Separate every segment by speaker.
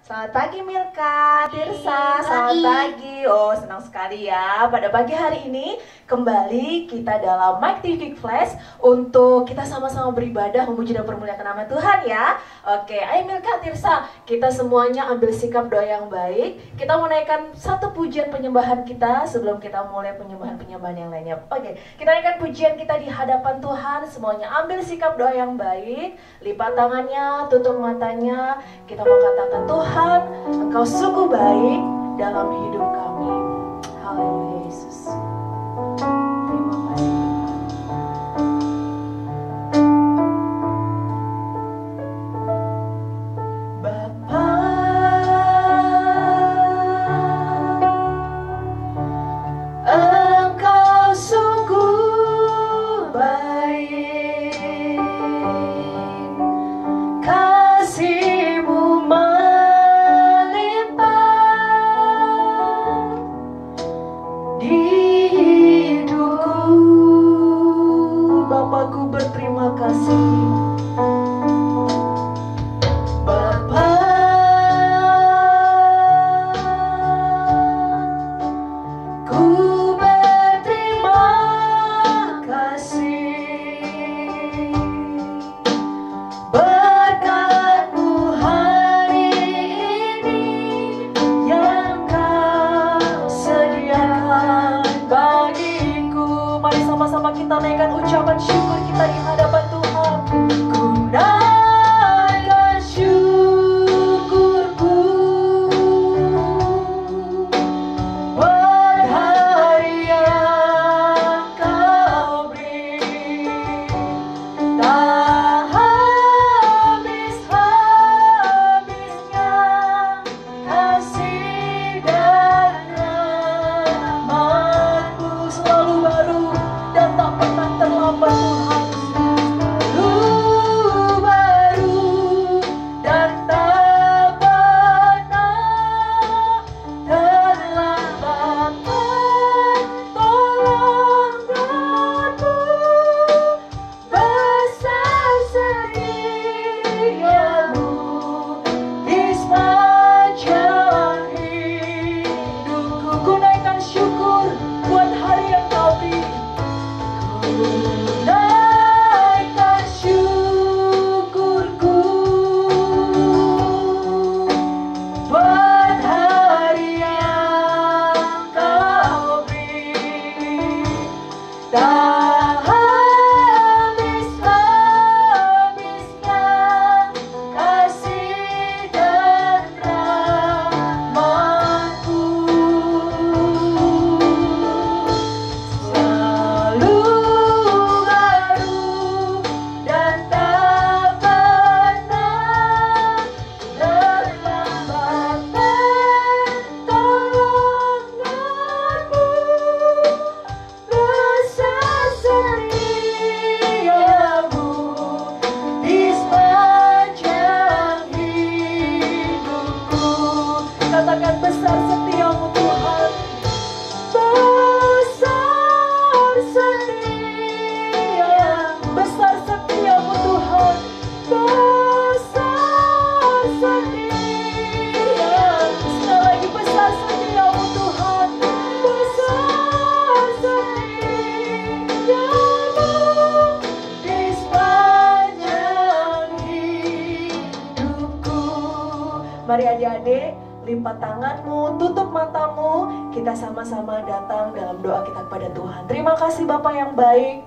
Speaker 1: Selamat pagi Milka, Tirsa, selamat pagi. Oh, senang sekali ya. Pada pagi hari ini kembali kita dalam Mike TV Flash untuk kita sama-sama beribadah, memuji dan permuliakan nama Tuhan ya. Oke, ayo Milka, Tirsa, kita semuanya ambil sikap doa yang baik. Kita mau naikkan satu pujian penyembahan kita sebelum kita mulai penyembahan-penyembahan yang lainnya. Oke, kita naikkan pujian kita di hadapan Tuhan. Semuanya ambil sikap doa yang baik, lipat tangannya, tutup matanya. Kita mau katakan, Tuhan, Engkau sungguh baik dalam hidup kami. Haleluya Yesus. Terima kasih Tuhan. Bapa, Engkau sungguh baik. Kasih-Mu Bapakku berterima kasih. Bapa, ku berterima kasih. Berkat-Mu hari ini yang Kau sediakan bagiku. Mari sama-sama kita naikkan ucapan syukur kita di hadapan Tuhan. Ku naikkan syukurku buat hari yang Kau beri. Tak habis-habisnya kasih dan rahmat-Mu selalu baru dan tak pernah terlambat Tuhan. Selalu baru dan tak pernah terlambat. Pertolongan-Mu besar setia-Mu di sepanjang hidupku. Ku naikkan syukur buat hari yang Kau beri. Ku naikkan syukurku buat hari yang Kau beri. Tak habis-habisnya kasih dan rahmat-Mu. Selalu baru dan tak pernah terlambat. Pertolongan-Mu besar setia-Mu di sepanjang hidupku. Katakan besar setia-Mu Tuhan. Besar setia-Mu Tuhan. Besar setia. Sekali lagi besar setia-Mu Tuhan. Besar setia-Mu di sepanjang hidupku. Mari adik-adik, lipat tanganmu, tutup matamu, kita sama-sama datang dalam doa kita kepada Tuhan. Terima kasih Bapa yang baik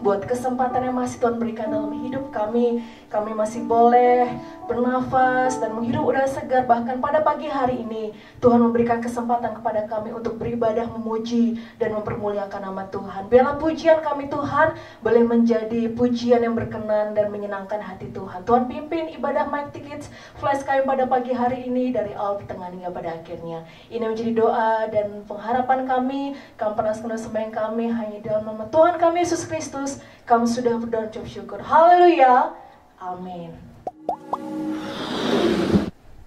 Speaker 1: buat kesempatan yang masih Tuhan berikan dalam hidup kami. Kami masih boleh bernafas dan menghirup udara segar. Bahkan pada pagi hari ini Tuhan memberikan kesempatan kepada kami untuk beribadah, memuji dan mempermuliakan nama Tuhan. Biarlah pujian kami Tuhan boleh menjadi pujian yang berkenan dan menyenangkan hati Tuhan. Tuhan pimpin ibadah Mike Tickets Flash kami pada pagi hari ini dari awal pertengahan hingga pada akhirnya. Ini menjadi doa dan pengharapan kami. Kami pernah sembahyang kami hanya dalam nama Tuhan kami Yesus Kristus. Kami sudah berdoa ucap syukur. Haleluya. Amin.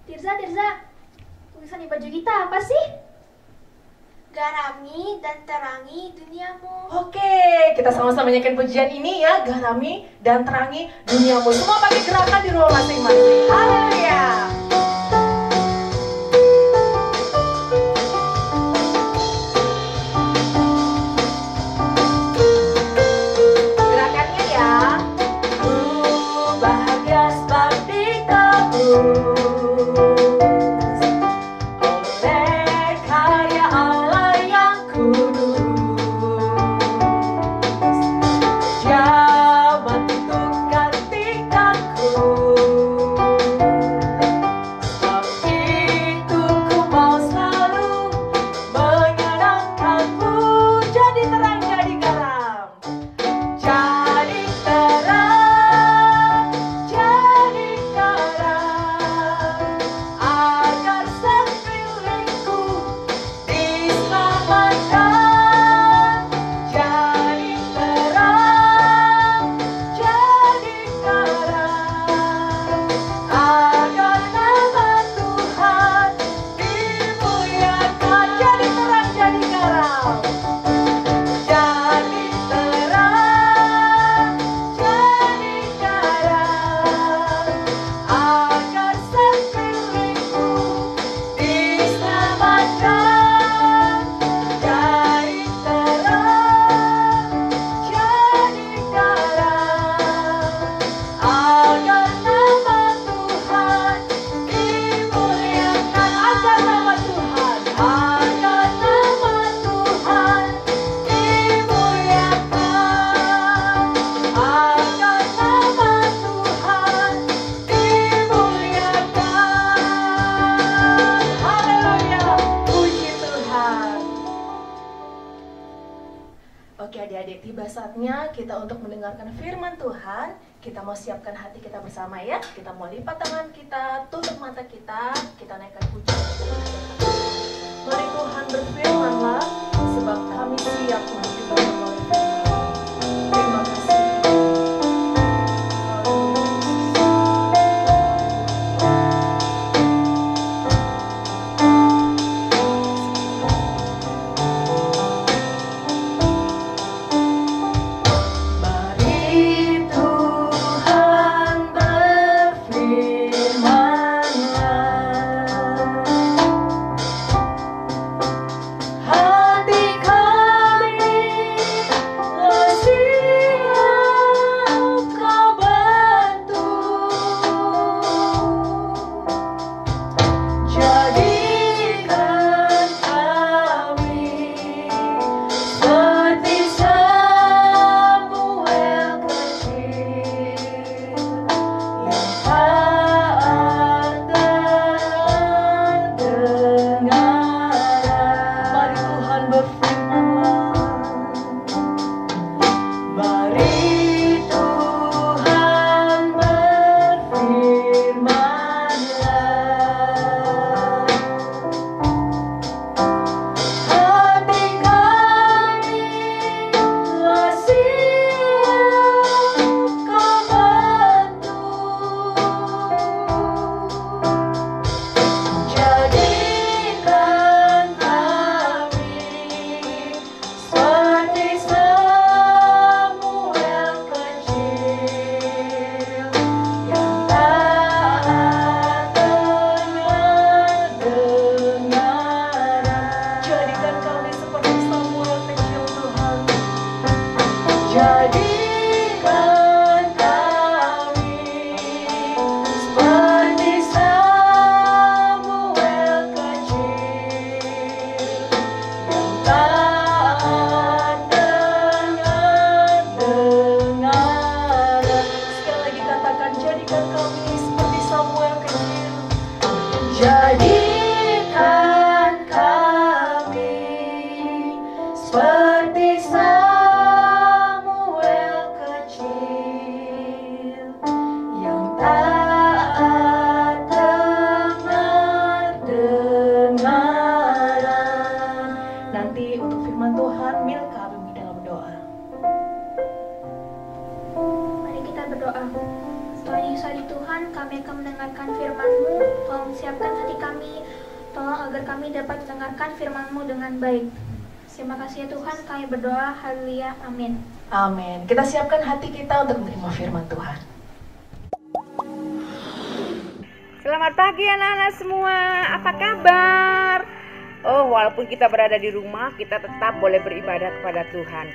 Speaker 2: Tirza, tulisan di baju kita apa sih?
Speaker 3: Garami dan terangi duniamu.
Speaker 1: Oke, kita sama-sama nyanyikan pujian ini ya. Garami dan terangi duniamu. Semua pakai gerakan di rumah masing-masing. Haleluya. saatnya kita untuk mendengarkan firman Tuhan. Kita mau siapkan hati kita bersama ya. Kita mau lipat tangan kita, tutup mata kita naikkan pujian. Mari Tuhan berfirman-Lah, sebab kami siap untuk dipenuhi oleh firman. Terima kasih. Jadikan kami seperti Samuel kecil yang taat dengar-dengaran. Nanti untuk firman Tuhan, Milka bimbing dalam doa.
Speaker 2: Mari kita berdoa. Tuhan Yesus hari Tuhan, kami akan mendengarkan firman-Mu. Tolong siapkan hati kami, tolong agar kami dapat mendengarkan firman-Mu dengan baik. Terima kasih ya Tuhan, kami berdoa, haleluya, amin.
Speaker 1: Amin. Kita siapkan hati kita untuk menerima firman Tuhan.
Speaker 4: Selamat pagi anak-anak semua, apa kabar? Oh, walaupun kita berada di rumah, kita tetap boleh beribadah kepada Tuhan.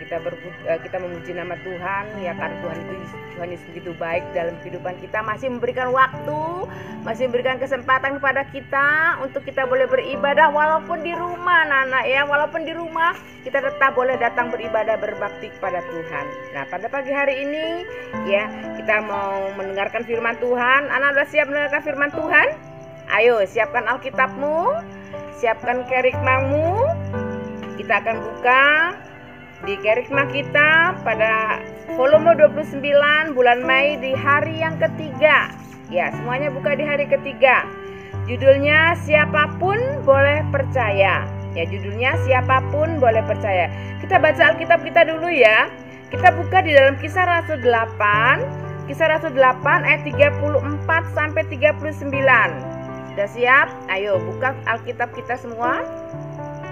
Speaker 4: Kita memuji nama Tuhan, ya karena Tuhan Yesus begitu baik dalam kehidupan kita, masih memberikan waktu, masih memberikan kesempatan kepada kita untuk kita boleh beribadah walaupun di rumah, anak-anak ya. Walaupun di rumah, kita tetap boleh datang beribadah, berbakti kepada Tuhan. Nah, pada pagi hari ini, ya kita mau mendengarkan firman Tuhan. Anak sudah siap mendengarkan firman Tuhan? Ayo, siapkan Alkitabmu. Siapkan kerikmamu. Kita akan buka di kerikma kita pada volume 29 bulan Mei di hari yang ketiga. Ya, semuanya buka di hari ketiga. Judulnya siapapun boleh percaya. Ya, judulnya siapapun boleh percaya. Kita baca Alkitab kita dulu ya. Kita buka di dalam Kisah Rasul 8. Kisah Rasul 8 ayat 34 sampai 39. Sudah siap? Ayo buka Alkitab kita semua.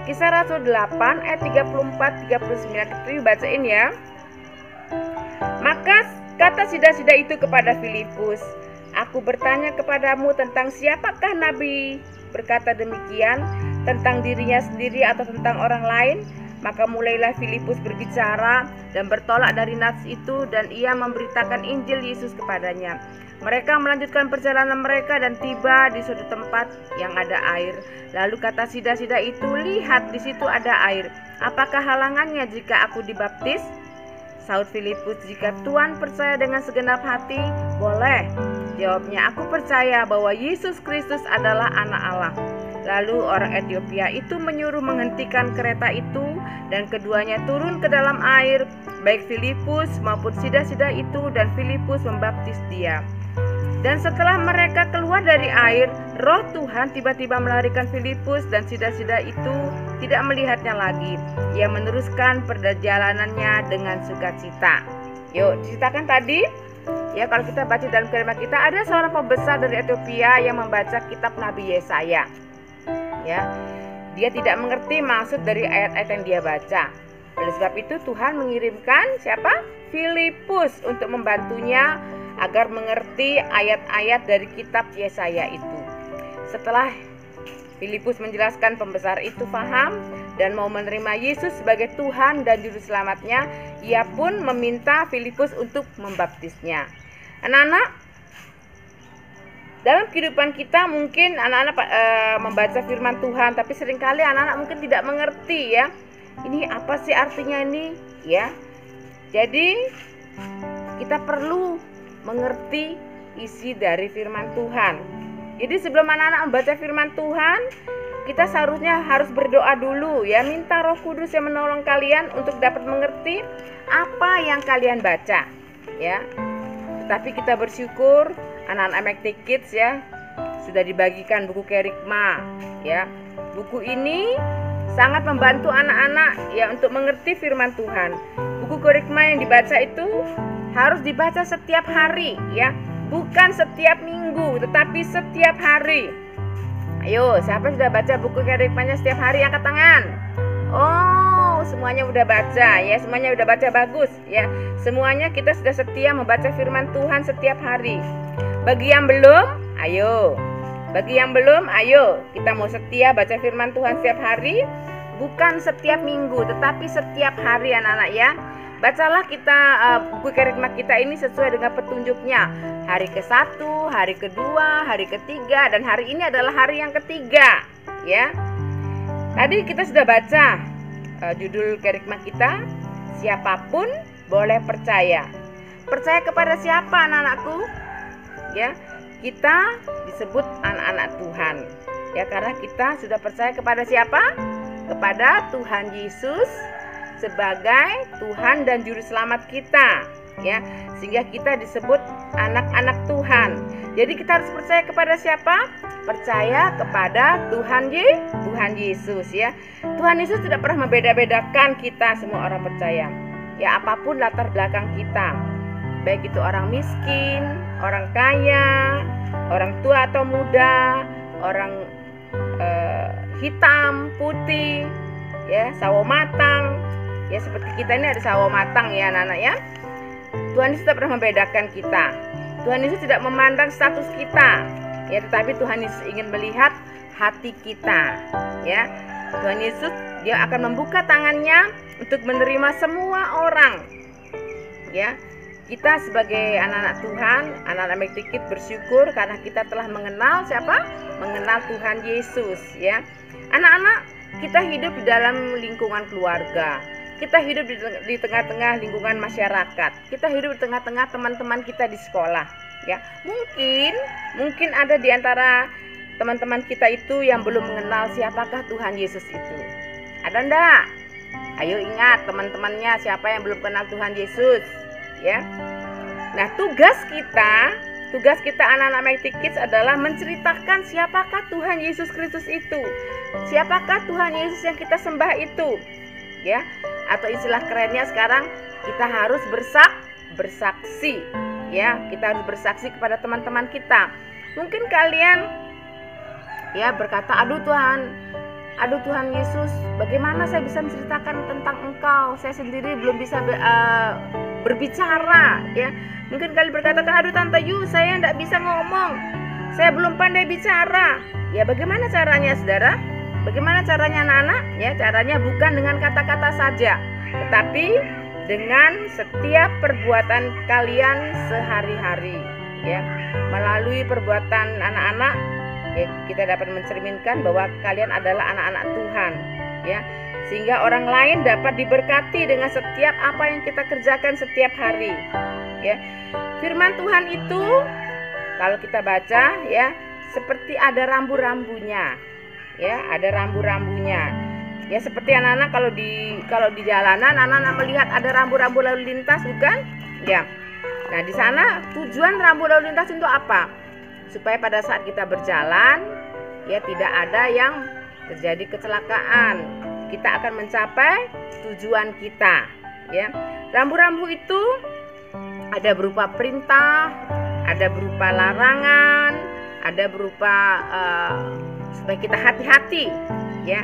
Speaker 4: Kisah Rasul 8 ayat 34-39. Kita bacain ya. Maka kata sida-sida itu kepada Filipus, "Aku bertanya kepadamu tentang siapakah Nabi berkata demikian, tentang dirinya sendiri atau tentang orang lain?" Maka mulailah Filipus berbicara dan bertolak dari nats itu, dan ia memberitakan Injil Yesus kepadanya. Mereka melanjutkan perjalanan mereka dan tiba di suatu tempat yang ada air. Lalu kata sida-sida itu, "Lihat, di situ ada air. Apakah halangannya jika aku dibaptis?" Saud Filipus, "Jika Tuhan percaya dengan segenap hati, boleh." Jawabnya, "Aku percaya bahwa Yesus Kristus adalah Anak Allah." Lalu orang Ethiopia itu menyuruh menghentikan kereta itu, dan keduanya turun ke dalam air, baik Filipus maupun sida-sida itu, dan Filipus membaptis dia. Dan setelah mereka keluar dari air, Roh Tuhan tiba-tiba melarikan Filipus, dan sida-sida itu tidak melihatnya lagi. Ia meneruskan perjalanannya dengan sukacita. Yuk, diceritakan tadi. Ya, kalau kita baca dalam kalimat kita, ada seorang pembesar dari Ethiopia yang membaca kitab Nabi Yesaya. Ya, dia tidak mengerti maksud dari ayat-ayat yang dia baca. Oleh sebab itu Tuhan mengirimkan siapa? Filipus untuk membantunya agar mengerti ayat-ayat dari kitab Yesaya itu. Setelah Filipus menjelaskan, pembesar itu paham dan mau menerima Yesus sebagai Tuhan dan Juru Selamatnya. Ia pun meminta Filipus untuk membaptisnya. Anak-anak, dalam kehidupan kita mungkin anak-anak membaca firman Tuhan, tapi seringkali anak-anak mungkin tidak mengerti ya. Ini apa sih artinya ini? Ya. Jadi kita perlu mengerti isi dari firman Tuhan. Jadi sebelum anak-anak membaca firman Tuhan, kita seharusnya harus berdoa dulu ya, minta Roh Kudus yang menolong kalian untuk dapat mengerti apa yang kalian baca ya. Tetapi kita bersyukur anak-anak Mekti Kids ya sudah dibagikan buku Kerikma ya. Buku ini sangat membantu anak-anak ya untuk mengerti firman Tuhan. Buku Kerikma yang dibaca itu harus dibaca setiap hari ya, bukan setiap minggu tetapi setiap hari. Ayo, siapa sudah baca buku Kerikmanya setiap hari? Angkat tangan. Oh, semuanya udah baca ya, semuanya udah baca, bagus ya. Semuanya kita sudah setia membaca firman Tuhan setiap hari. Bagi yang belum, ayo. Bagi yang belum, ayo. Kita mau setia baca firman Tuhan setiap hari, bukan setiap minggu, tetapi setiap hari anak-anak ya. Bacalah kita buku Kerikma kita ini sesuai dengan petunjuknya. Hari ke-1, hari kedua, hari ketiga, dan hari ini adalah hari yang ketiga ya. Tadi kita sudah baca judul Kerikma kita, siapapun boleh percaya. Percaya kepada siapa anak-anakku? Ya, kita disebut anak-anak Tuhan. Ya, karena kita sudah percaya kepada siapa? Kepada Tuhan Yesus sebagai Tuhan dan Juru Selamat kita. Ya, sehingga kita disebut anak-anak Tuhan. Jadi kita harus percaya kepada siapa? Percaya kepada Tuhan Yesus ya. Tuhan Yesus tidak pernah membeda-bedakan kita semua orang percaya. Ya, apapun latar belakang kita, baik itu orang miskin, orang kaya, orang tua atau muda, orang hitam, putih, ya, sawo matang. Ya, seperti kita ini ada sawo matang ya anak-anak ya. Tuhan Yesus tidak pernah membedakan kita. Tuhan Yesus tidak memandang status kita, ya, tetapi Tuhan Yesus ingin melihat hati kita, ya. Tuhan Yesus dia akan membuka tangannya untuk menerima semua orang, ya. Kita sebagai anak-anak Tuhan, anak-anak Mekti Kids bersyukur karena kita telah mengenal siapa? Mengenal Tuhan Yesus, ya. Anak-anak, kita hidup di dalam lingkungan keluarga. Kita hidup di tengah-tengah lingkungan masyarakat. Kita hidup di tengah-tengah teman-teman kita di sekolah, ya. Mungkin ada di antara teman-teman kita itu yang belum mengenal siapakah Tuhan Yesus itu. Ada enggak? Ayo ingat teman-temannya siapa yang belum kenal Tuhan Yesus, ya. Nah, tugas kita anak-anak Mekti Kids adalah menceritakan siapakah Tuhan Yesus Kristus itu. Siapakah Tuhan Yesus yang kita sembah itu, ya. Atau istilah kerennya sekarang, kita harus bersaksi, ya. Kita harus bersaksi kepada teman-teman kita. Mungkin kalian ya berkata, aduh Tuhan Yesus, bagaimana saya bisa menceritakan tentang Engkau? Saya sendiri belum bisa berbicara, ya. Mungkin kalian berkata, aduh Tante Yu, saya tidak bisa ngomong, saya belum pandai bicara. Ya, bagaimana caranya, saudara? Bagaimana caranya anak-anak? Ya, caranya bukan dengan kata-kata saja, tetapi dengan setiap perbuatan kalian sehari-hari, ya. Melalui perbuatan anak-anak, ya, kita dapat mencerminkan bahwa kalian adalah anak-anak Tuhan, ya. Sehingga orang lain dapat diberkati dengan setiap apa yang kita kerjakan setiap hari, ya. Firman Tuhan itu kalau kita baca, ya, seperti ada rambu-rambunya. ya, ada rambu-rambunya. Ya seperti anak-anak kalau di jalanan anak-anak melihat ada rambu-rambu lalu lintas, bukan? Ya. Nah, di sana tujuan rambu lalu lintas untuk apa? Supaya pada saat kita berjalan ya tidak ada yang terjadi kecelakaan. Kita akan mencapai tujuan kita, ya. Rambu-rambu itu ada berupa perintah, ada berupa larangan, ada berupa supaya kita hati-hati, ya.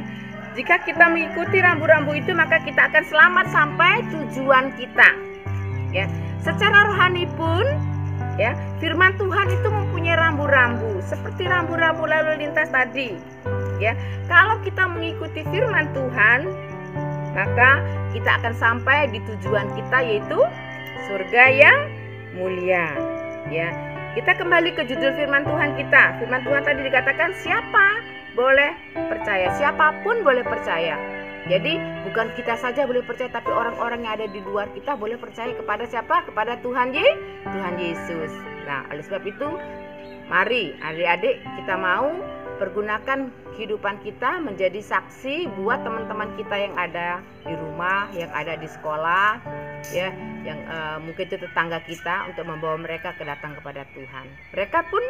Speaker 4: Jika kita mengikuti rambu-rambu itu, maka kita akan selamat sampai tujuan kita. Ya, secara rohani pun, ya, firman Tuhan itu mempunyai rambu-rambu, seperti rambu-rambu lalu lintas tadi. Ya, kalau kita mengikuti firman Tuhan, maka kita akan sampai di tujuan kita, yaitu surga yang mulia. Ya, kita kembali ke judul firman Tuhan kita. Firman Tuhan tadi dikatakan siapa boleh percaya, siapapun boleh percaya. Jadi bukan kita saja boleh percaya, tapi orang-orang yang ada di luar kita boleh percaya kepada siapa? Kepada Tuhan Yesus. Nah, oleh sebab itu mari adik-adik kita mau pergunakan kehidupan kita menjadi saksi buat teman-teman kita yang ada di rumah, yang ada di sekolah, ya, yang mungkin itu tetangga kita, untuk membawa mereka datang kepada Tuhan. Mereka pun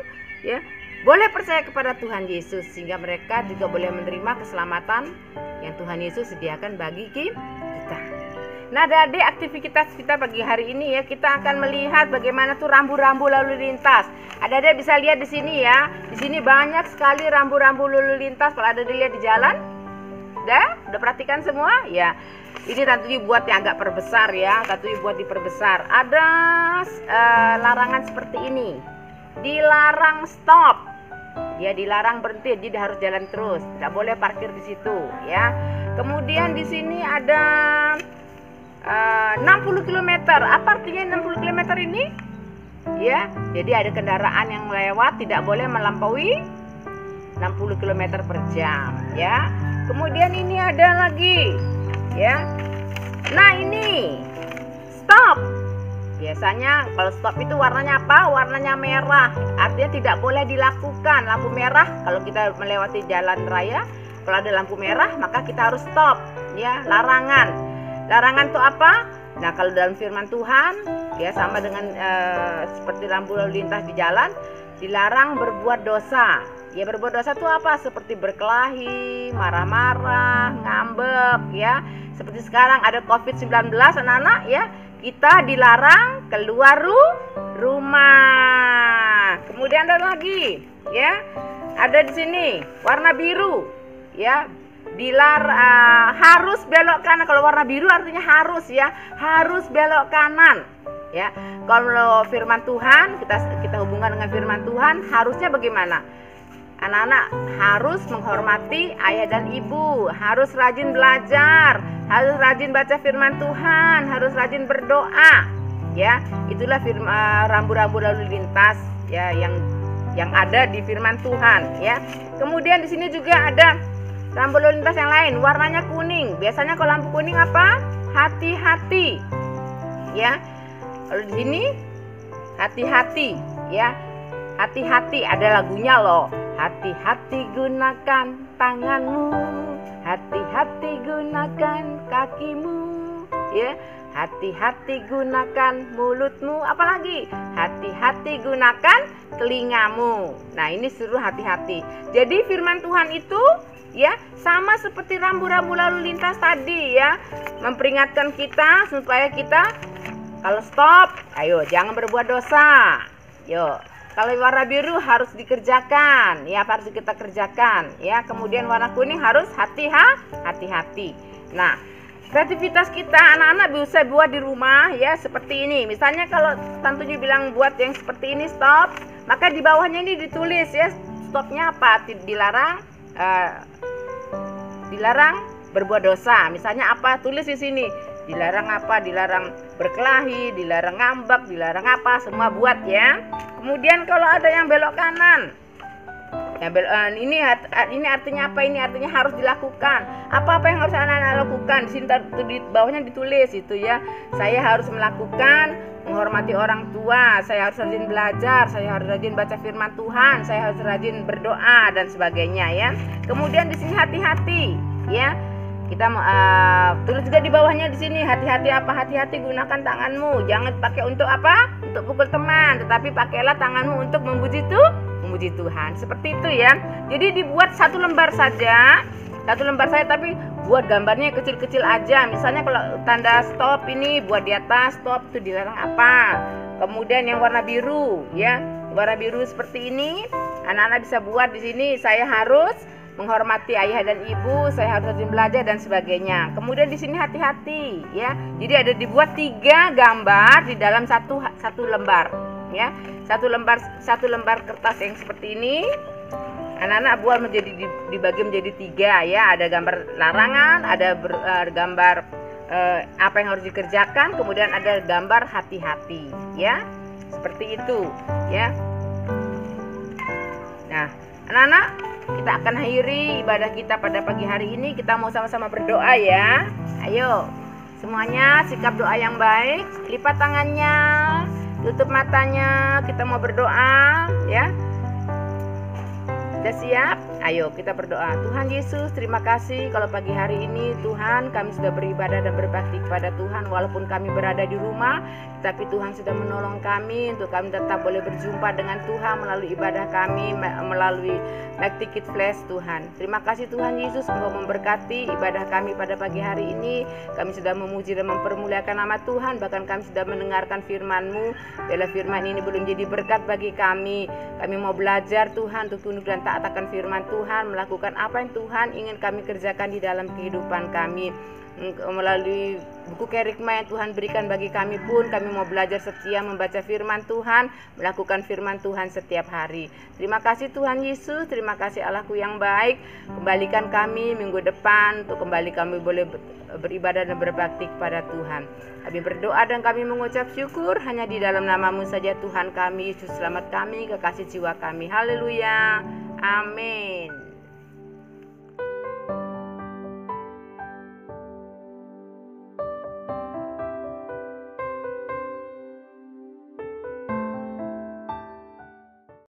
Speaker 4: ya boleh percaya kepada Tuhan Yesus, sehingga mereka juga boleh menerima keselamatan yang Tuhan Yesus sediakan bagi kita. Nah, adik-adik, aktivitas kita pagi hari ini ya, kita akan melihat bagaimana tuh rambu-rambu lalu lintas. Adik-adik bisa lihat di sini ya. Di sini banyak sekali rambu-rambu lalu lintas. Kalau ada dilihat di jalan, udah perhatikan semua ya. Ini tentunya buat yang agak perbesar ya, tentunya buat diperbesar. Ada larangan seperti ini. Dilarang stop. Dia dilarang berhenti, dia harus jalan terus, tidak boleh parkir di situ ya. Kemudian di sini ada 60 km. Apa artinya 60 km ini? Ya, jadi ada kendaraan yang melewat tidak boleh melampaui 60 km per jam ya. Kemudian ini ada lagi ya. Nah, ini stop. Biasanya kalau stop itu warnanya apa? Warnanya merah. Artinya tidak boleh dilakukan. Lampu merah kalau kita melewati jalan raya, kalau ada lampu merah maka kita harus stop. Ya, larangan. Larangan itu apa? Nah, kalau dalam firman Tuhan ya sama dengan seperti rambu lalu lintas di jalan, dilarang berbuat dosa. Ya, berbuat dosa itu apa? Seperti berkelahi, marah-marah, ngambek ya. Seperti sekarang ada COVID-19 anak-anak ya. Kita dilarang keluar rumah. Kemudian ada lagi, ya, ada di sini warna biru, ya, harus belok kanan. Kalau warna biru artinya harus ya, harus belok kanan, ya. Kalau firman Tuhan kita hubungkan dengan firman Tuhan, harusnya bagaimana? Anak-anak harus menghormati ayah dan ibu, harus rajin belajar, harus rajin baca firman Tuhan, harus rajin berdoa. Ya, itulah rambu-rambu lalu lintas ya yang ada di firman Tuhan ya. Kemudian di sini juga ada rambu lalu lintas yang lain, warnanya kuning. Biasanya kalau lampu kuning apa? Hati-hati. Ya. Kalau di sini hati-hati ya. Hati-hati, ada lagunya loh. Hati-hati gunakan tanganmu, hati-hati gunakan kakimu, ya. Hati-hati gunakan mulutmu, apalagi hati-hati gunakan telingamu. Nah, ini suruh hati-hati. Jadi firman Tuhan itu ya sama seperti rambu-rambu lalu lintas tadi ya, memperingatkan kita supaya kita kalau stop, ayo jangan berbuat dosa. Yo. Kalau warna biru harus dikerjakan, ya harus kita kerjakan, ya. Kemudian warna kuning harus hati-hati. Nah, kreativitas kita anak-anak bisa buat di rumah, ya seperti ini. Misalnya kalau tentunya bilang buat yang seperti ini stop, maka di bawahnya ini ditulis ya stopnya apa? Dilarang berbuat dosa. Misalnya apa? Tulis di sini. Dilarang apa? Dilarang berkelahi, dilarang ngambek, dilarang apa? Semua buat ya. Kemudian kalau ada yang belok kanan, Ya, ini artinya apa? Ini artinya harus dilakukan. Apa yang harus anak-anak lakukan? Di sini di bawahnya ditulis itu ya. Saya harus melakukan menghormati orang tua, saya harus rajin belajar, saya harus rajin baca firman Tuhan, saya harus rajin berdoa dan sebagainya ya. Kemudian di sini hati-hati ya. Kita tulis juga di bawahnya di sini, hati-hati apa? Hati-hati gunakan tanganmu. Jangan pakai untuk apa? Untuk pukul teman, tetapi pakailah tanganmu untuk memuji Tuhan. Seperti itu ya. Jadi dibuat satu lembar saja, tapi buat gambarnya kecil-kecil aja. Misalnya kalau tanda stop ini buat di atas, stop itu dilarang apa. Kemudian yang warna biru ya, warna biru seperti ini. Anak-anak bisa buat di sini, saya harus menghormati ayah dan ibu, saya harus rajin belajar dan sebagainya. Kemudian di sini hati-hati ya. Jadi ada dibuat 3 gambar di dalam satu lembar ya. Satu lembar kertas yang seperti ini. Anak-anak buat dibagi menjadi 3 ya. Ada gambar larangan, ada gambar apa yang harus dikerjakan, kemudian ada gambar hati-hati ya. Seperti itu ya. Nah, anak-anak, kita akan akhiri ibadah kita pada pagi hari ini. Kita mau sama-sama berdoa ya. Ayo, semuanya sikap doa yang baik. Lipat tangannya, tutup matanya. Kita mau berdoa ya. Sudah siap? Ayo kita berdoa. Tuhan Yesus, terima kasih kalau pagi hari ini Tuhan kami sudah beribadah dan berbakti kepada Tuhan. Walaupun kami berada di rumah, tapi Tuhan sudah menolong kami untuk kami tetap boleh berjumpa dengan Tuhan melalui ibadah kami, melalui Make It Flash Tuhan. Terima kasih Tuhan Yesus, Engkau memberkati ibadah kami pada pagi hari ini. Kami sudah memuji dan mempermuliakan nama Tuhan. Bahkan kami sudah mendengarkan firman-Mu. Bila firman ini belum jadi berkat bagi kami, kami mau belajar Tuhan untuk tunduk dan taat akan firman Tuhan, melakukan apa yang Tuhan ingin kami kerjakan di dalam kehidupan kami. Melalui buku kerikma yang Tuhan berikan bagi kami pun, kami mau belajar setia membaca firman Tuhan, melakukan firman Tuhan setiap hari. Terima kasih Tuhan Yesus, terima kasih Allahku yang baik. Kembalikan kami minggu depan untuk kembali kami boleh beribadah dan berbakti kepada Tuhan. Kami berdoa dan kami mengucap syukur hanya di dalam nama-Mu saja Tuhan kami, Yesus selamat kami, kekasih jiwa kami. Haleluya. Amin.